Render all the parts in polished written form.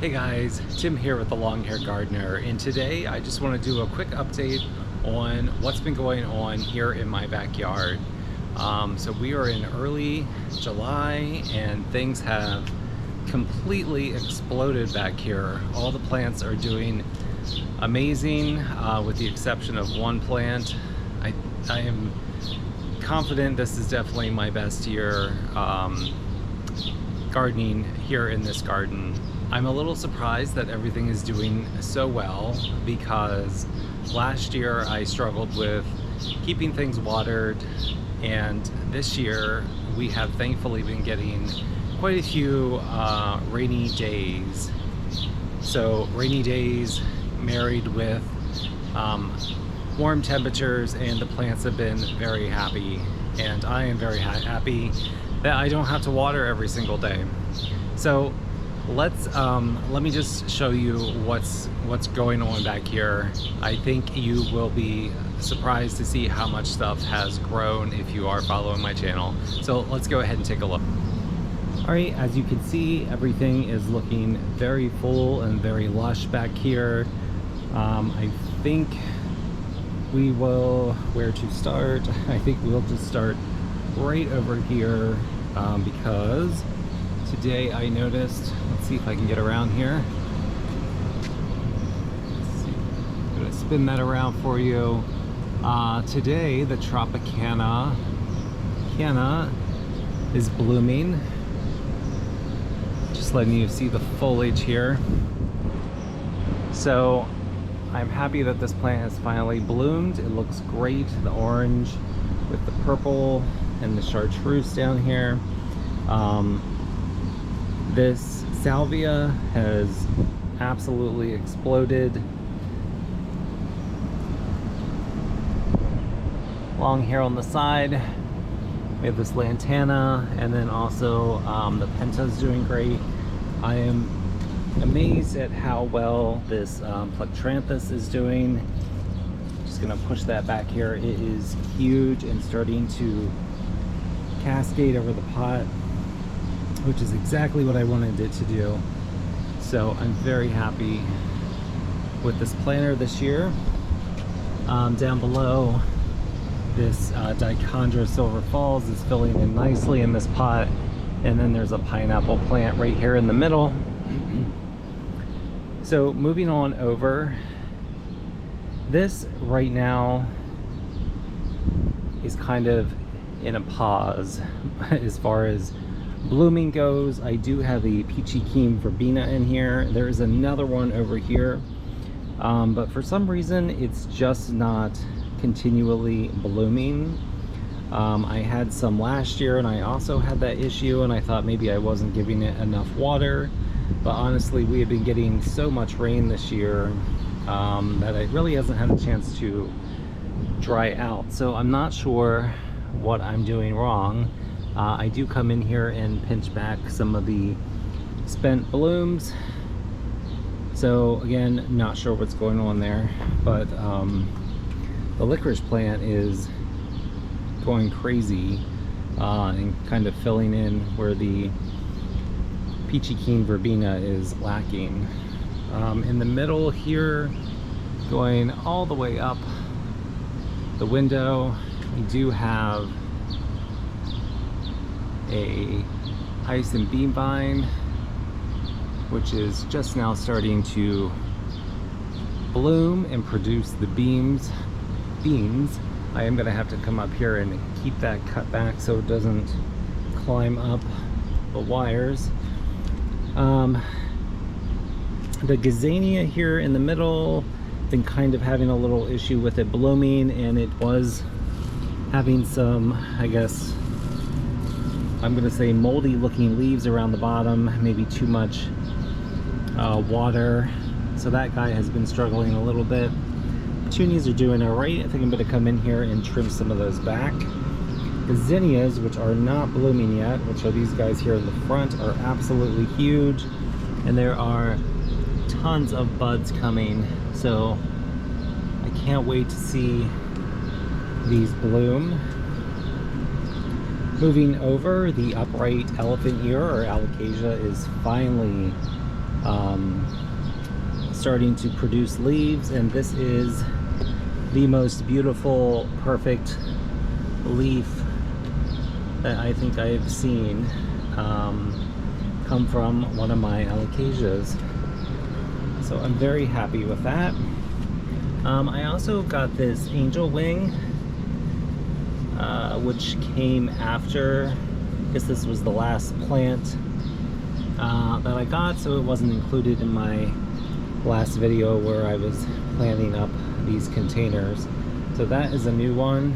Hey guys, Tim here with the Long Hair Gardener, and today I just want to do a quick update on what's been going on here in my backyard. So we are in early July and things have completely exploded back here. All the plants are doing amazing, with the exception of one plant. I am confident this is definitely my best year gardening here in this garden. I'm a little surprised that everything is doing so well, because last year I struggled with keeping things watered, and this year we have thankfully been getting quite a few rainy days. So rainy days married with warm temperatures, and the plants have been very happy, and I am very happy that I don't have to water every single day. So let me just show you what's going on back here. I think you will be surprised to see how much stuff has grown if you are following my channel. So let's go ahead and take a look. All right, as you can see, everything is looking very full and very lush back here. I think we will, where to start? I think we'll just start right over here, because today I noticed, let's see if I can get around here. I'm gonna spin that around for you. Today the Tropicana is blooming. Just letting you see the foliage here. So I'm happy that this plant has finally bloomed. It looks great, the orange with the purple and the chartreuse down here. This salvia has absolutely exploded. Long hair on the side. We have this lantana, and then also the penta's doing great. I am amazed at how well this plectranthus is doing. Just gonna push that back here. It is huge and starting to cascade over the pot, which is exactly what I wanted it to do. So I'm very happy with this planter this year. Down below, this Dichondra Silver Falls is filling in nicely in this pot, and then there's a pineapple plant right here in the middle. So moving on over, this right now is kind of in a pause as far as blooming goes. I do have a peachy keen verbena in here. There's another one over here, but for some reason it's just not continually blooming. I had some last year and I also had that issue, and I thought maybe I wasn't giving it enough water, but honestly we have been getting so much rain this year that it really hasn't had a chance to dry out. So I'm not sure what I'm doing wrong. I do come in here and pinch back some of the spent blooms. So again, not sure what's going on there, but the licorice plant is going crazy and kind of filling in where the peachy keen verbena is lacking. In the middle here, going all the way up the window, we do have a hyacinth bean vine, which is just now starting to bloom and produce the beans. I am going to have to come up here and keep that cut back so it doesn't climb up the wires. The gazania here in the middle, been kind of having a little issue with it blooming, and it was having some, I guess I'm gonna say, moldy looking leaves around the bottom, maybe too much water. So that guy has been struggling a little bit. Petunias are doing all right. I think I'm gonna come in here and trim some of those back. The zinnias, which are not blooming yet, which are these guys here in the front, are absolutely huge, and there are tons of buds coming. So I can't wait to see these bloom. Moving over, the upright elephant ear or alocasia is finally starting to produce leaves, and this is the most beautiful, perfect leaf that I think I have seen come from one of my alocasias. So I'm very happy with that. I also got this angel wing, which came after, I guess this was the last plant that I got, so it wasn't included in my last video where I was planting up these containers. So that is a new one.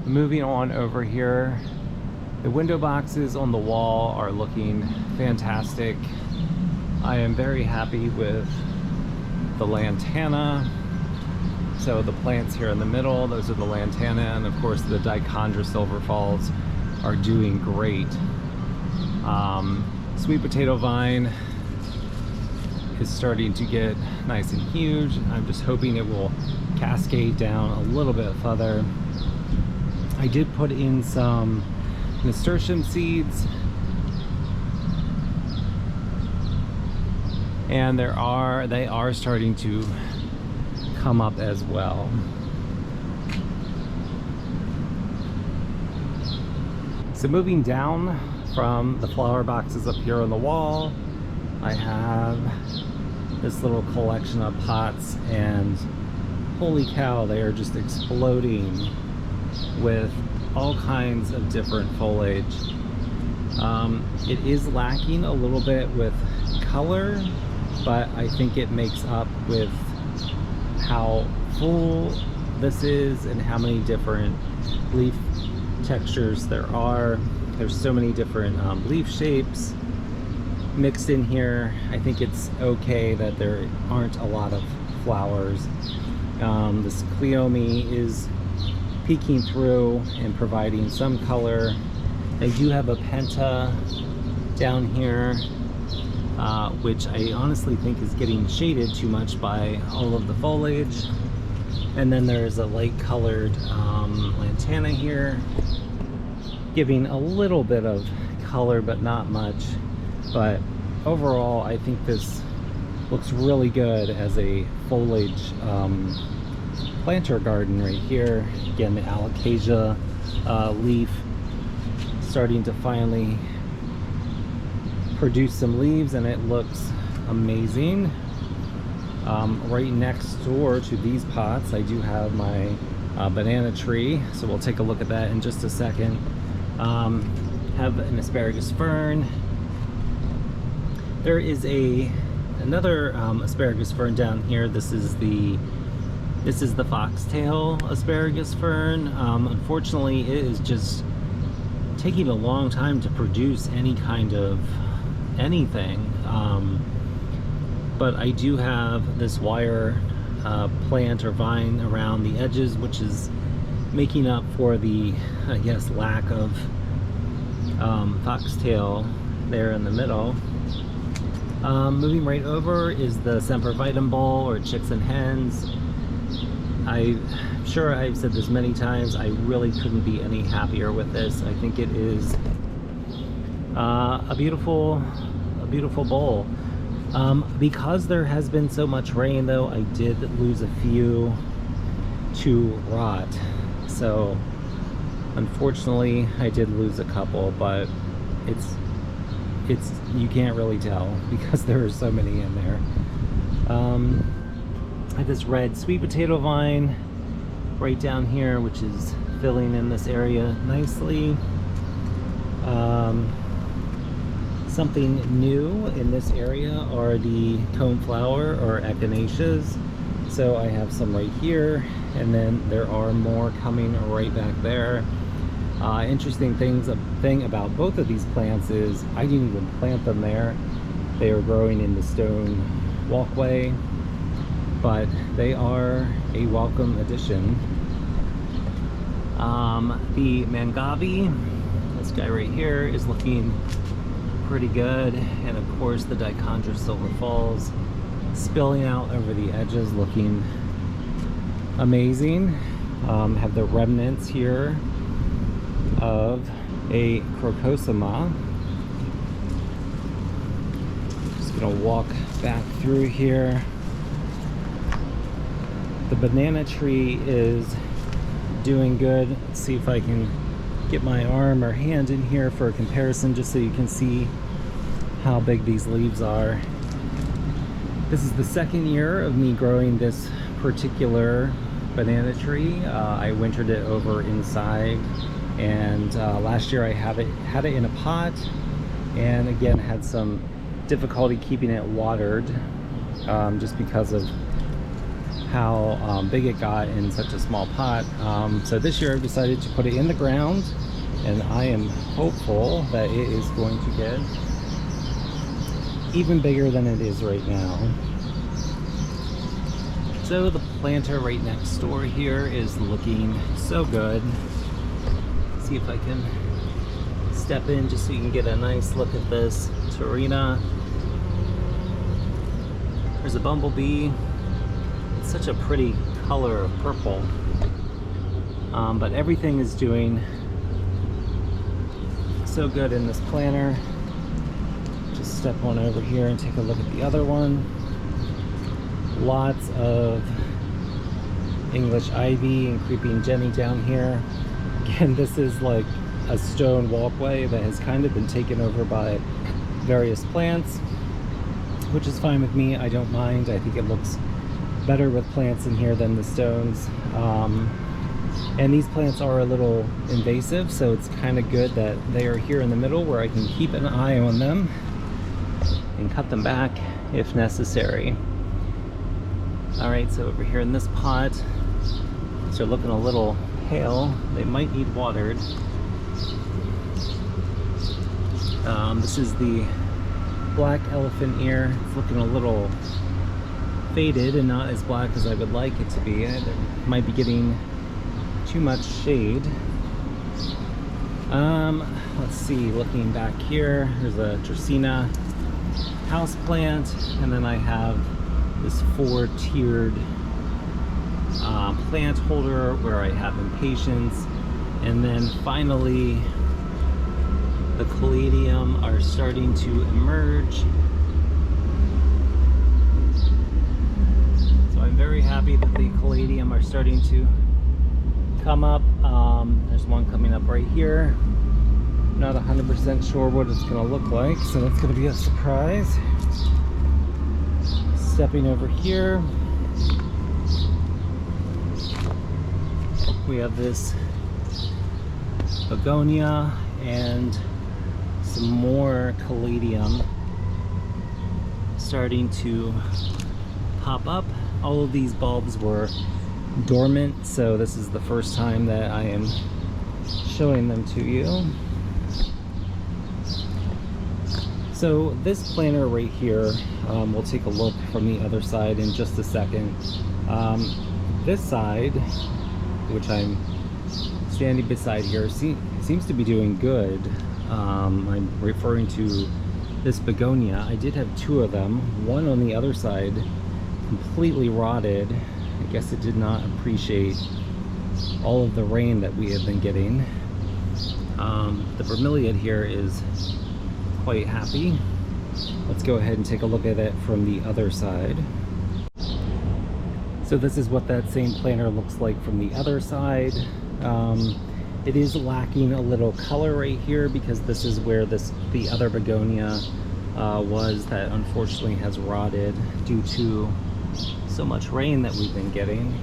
Moving on over here, the window boxes on the wall are looking fantastic. I am very happy with the lantana. So the plants here in the middle, those are the lantana, and of course the dichondra silverfalls are doing great. Sweet potato vine is starting to get nice and huge. I'm just hoping it will cascade down a little bit further. I did put in some nasturtium seeds, and they are starting to come up as well. So moving down from the flower boxes up here on the wall, I have this little collection of pots, and holy cow, they are just exploding with all kinds of different foliage. It is lacking a little bit with color, but I think it makes up with how full this is and how many different leaf textures there are. There's so many different leaf shapes mixed in here. I think it's okay that there aren't a lot of flowers. This Cleome is peeking through and providing some color. I do have a Penta down here, which I honestly think is getting shaded too much by all of the foliage. And then there's a light colored lantana here, giving a little bit of color but not much. But overall, I think this looks really good as a foliage planter garden right here. Again, the alocasia leaf starting to finally produce some leaves, and it looks amazing. Right next door to these pots, I do have my banana tree, so we'll take a look at that in just a second. Have an asparagus fern. There is another asparagus fern down here. This is the foxtail asparagus fern. Unfortunately, it is just taking a long time to produce any kind of anything. But I do have this wire plant or vine around the edges, which is making up for the, I guess, lack of foxtail there in the middle. Moving right over is the sempervitum bowl, or chicks and hens. I'm sure I've said this many times, I really couldn't be any happier with this. I think it is a beautiful bowl. Because there has been so much rain though, I did lose a few to rot. So unfortunately I did lose a couple, but it's you can't really tell because there are so many in there. I have this red sweet potato vine right down here, which is filling in this area nicely. Something new in this area are the coneflower or echinaceas. So I have some right here, and then there are more coming right back there. Interesting thing about both of these plants is I didn't even plant them there. They are growing in the stone walkway, but they are a welcome addition. The mangavi, this guy right here, is looking pretty good, and of course the dichondra silverfalls spilling out over the edges, looking amazing. Have the remnants here of a crocosema. Just Gonna walk back through here. The banana tree is doing good. Let's see if I can get my arm or hand in here for a comparison, just so you can see how big these leaves are. This is the second year of me growing this particular banana tree. I wintered it over inside, and last year I had it in a pot, and again had some difficulty keeping it watered, just because of how big it got in such a small pot. So this year I've decided to put it in the ground, and I am hopeful that it is going to get even bigger than it is right now. So the planter right next door here is looking so good. Let's see if I can step in just so you can get a nice look at this Torina. There's a bumblebee. It's such a pretty color of purple. But everything is doing so good in this planter. Just step on over here and take a look at the other one. Lots of English ivy and creeping Jenny down here. Again, this is like a stone walkway that has kind of been taken over by various plants, which is fine with me. I don't mind. I think it looks better with plants in here than the stones. And these plants are a little invasive, so it's kind of good that they are here in the middle where I can keep an eye on them and cut them back if necessary. Alright, so over here in this pot, they're looking a little pale. They might need watered. This is the black elephant ear. It's looking a little faded and not as black as I would like it to be. It might be getting too much shade. Let's see, looking back here, there's a Dracaena house plant, and then I have this 4-tiered plant holder where I have impatiens, and then finally the caladium are starting to emerge. So I'm very happy that the caladium are starting to come up. There's one coming up right here. Not 100% sure what it's going to look like, so that's going to be a surprise. Stepping over here, we have this begonia and some more caladium starting to pop up. All of these bulbs were dormant, so this is the first time that I am showing them to you. So this planter right here, we'll take a look from the other side in just a second. This side, which I'm standing beside here, seems to be doing good. I'm referring to this begonia. I did have 2 of them. One on the other side completely rotted. I guess it did not appreciate all of the rain that we have been getting. The bromeliad here is quite happy. Let's go ahead and take a look at it from the other side. So this is what that same planter looks like from the other side. It is lacking a little color right here because this is where the other begonia was that unfortunately has rotted due to so much rain that we've been getting.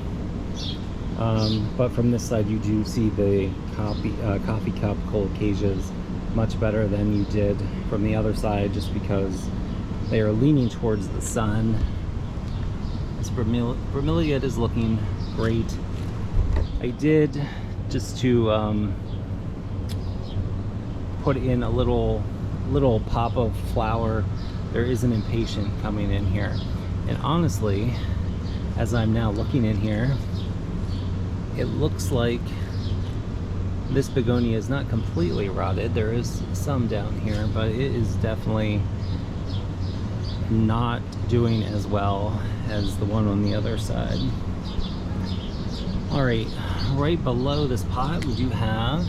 But from this side you do see the coffee cup colocasias much better than you did from the other side, just because they are leaning towards the sun. This bromeliad is looking great. I did, just to put in a little pop of flower, there is an impatient coming in here, and honestly, as I'm now looking in here, it looks like this begonia is not completely rotted. There is some down here, but it is definitely not doing as well as the one on the other side. Alright, right below this pot we do have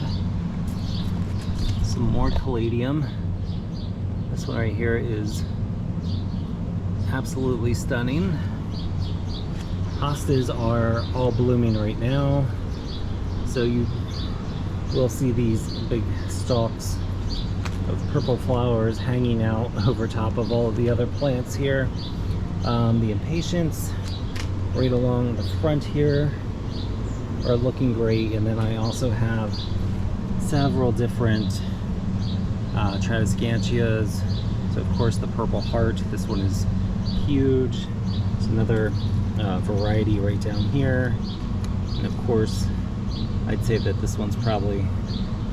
some more caladium. This one right here is absolutely stunning. Hostas are all blooming right now, so you will see these big stalks of purple flowers hanging out over top of all of the other plants here. The impatiens right along the front here are looking great, and then I also have several different Tropicanias. So of course the purple heart, this one is huge. There's another variety right down here, and of course I'd say that this one's probably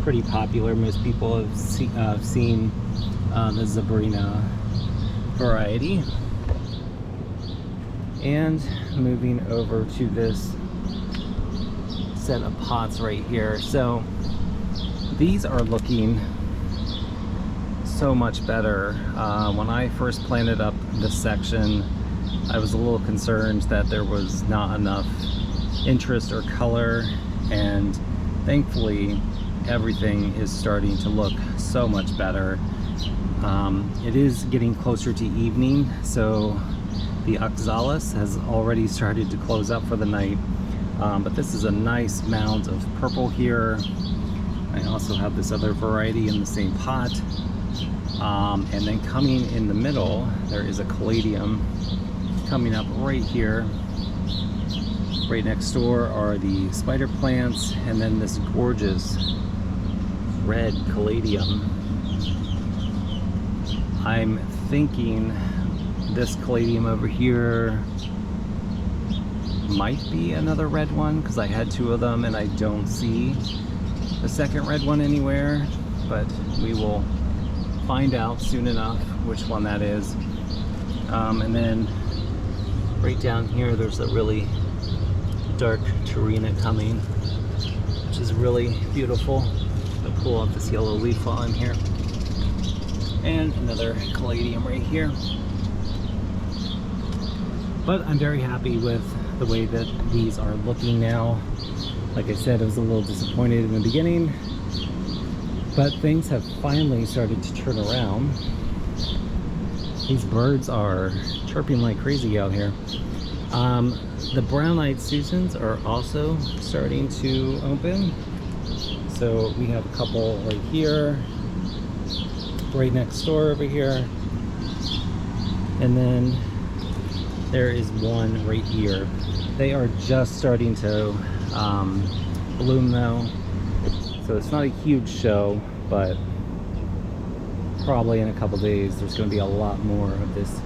pretty popular. Most people have seen the Sabrina variety. And moving over to this set of pots right here. So these are looking so much better. When I first planted up this section, I was a little concerned that there was not enough interest or color, and thankfully everything is starting to look so much better. It is getting closer to evening, so the oxalis has already started to close up for the night, but this is a nice mound of purple here. I also have this other variety in the same pot, and then coming in the middle there is a caladium coming up right here. Right next door are the spider plants, and then this gorgeous red caladium. I'm thinking this caladium over here might be another red one, because I had two of them and I don't see the second red one anywhere, but we will find out soon enough which one that is. And then right down here there's a really dark Tarina coming, which is really beautiful. I'll pull off this yellow leaf while I'm here. And another caladium right here. But I'm very happy with the way that these are looking now. Like I said, I was a little disappointed in the beginning, but things have finally started to turn around. These birds are chirping like crazy out here. The brown-eyed Susans are also starting to open. So we have a couple right here, right next door over here, and then there is one right here. They are just starting to bloom though, so it's not a huge show, but probably in a couple days there's going to be a lot more of this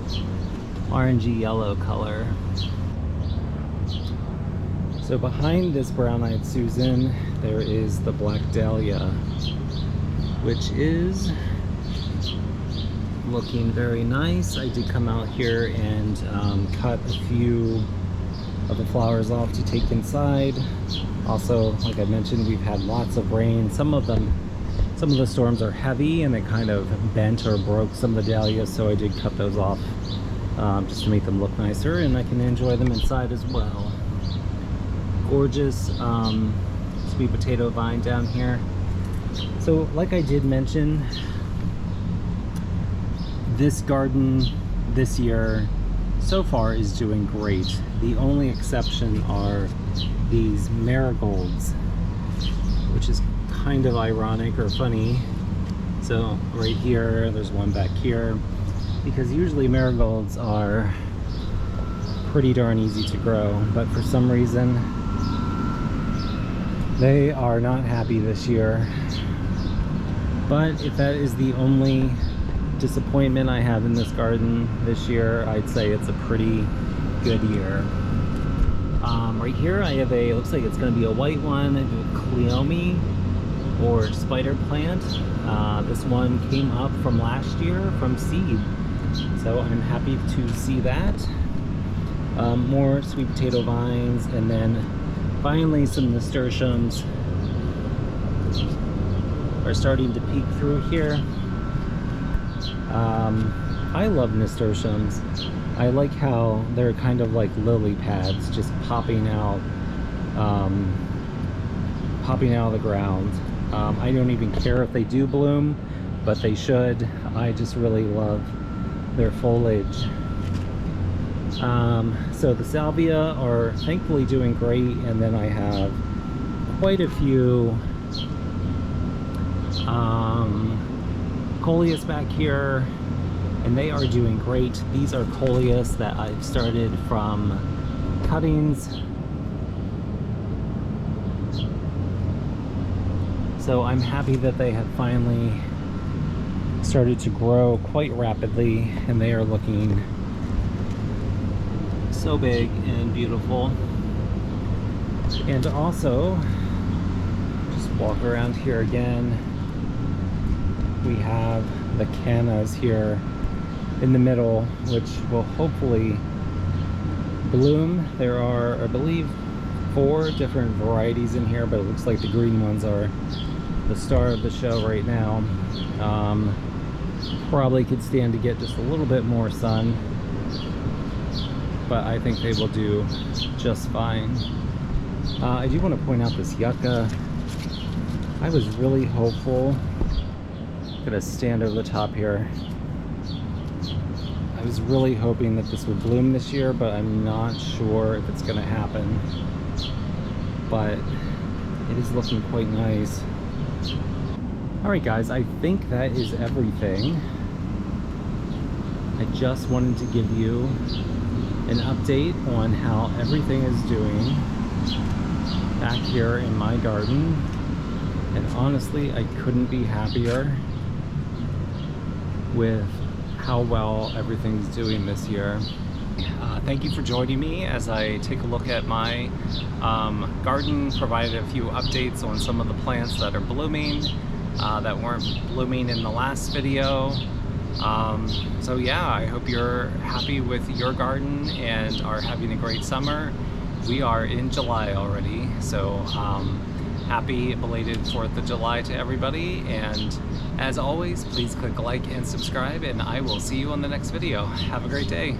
orangey yellow color. So behind this brown-eyed Susan there is the black dahlia, which is looking very nice. I did come out here and cut a few of the flowers off to take inside. Also, like I mentioned, we've had lots of rain. Some of the storms are heavy and they kind of bent or broke some of the dahlias, so I did cut those off just to make them look nicer, and I can enjoy them inside as well. Gorgeous sweet potato vine down here. So like I did mention, this garden this year so far is doing great. The only exception are these marigolds, which is kind of ironic or funny. So right here, there's one back here, because usually marigolds are pretty darn easy to grow, but for some reason they are not happy this year. But if that is the only disappointment I have in this garden this year, I'd say it's a pretty good year. Right here I have a, looks like it's going to be a white one, a cleome or spider plant. This one came up from last year from seed, so I'm happy to see that. More sweet potato vines, and then finally some nasturtiums are starting to peek through here. I love nasturtiums. I like how they're kind of like lily pads, just popping out of the ground. I don't even care if they do bloom, but they should. I just really love their foliage. So the salvia are thankfully doing great, and then I have quite a few coleus back here, and they are doing great. These are coleus that I've started from cuttings. So I'm happy that they have finally started to grow quite rapidly, and they are looking so big and beautiful. And also, just walk around here again, we have the cannas here in the middle, which will hopefully bloom. There are, I believe, 4 different varieties in here, but it looks like the green ones are the star of the show right now. Probably could stand to get just a little bit more sun, but I think they will do just fine. I do want to point out this yucca. I was really hopeful. I'm gonna stand over the top here. I was really hoping that this would bloom this year, but I'm not sure if it's gonna happen. But it is looking quite nice. Alright guys, I think that is everything. I just wanted to give you an update on how everything is doing back here in my garden. And honestly, I couldn't be happier with how well everything's doing this year. Thank you for joining me as I take a look at my garden, provided a few updates on some of the plants that are blooming, that weren't blooming in the last video. So yeah, I hope you're happy with your garden and are having a great summer. We are in July already, so happy belated 4th of July to everybody, and as always, please click like and subscribe, and I will see you on the next video. Have a great day.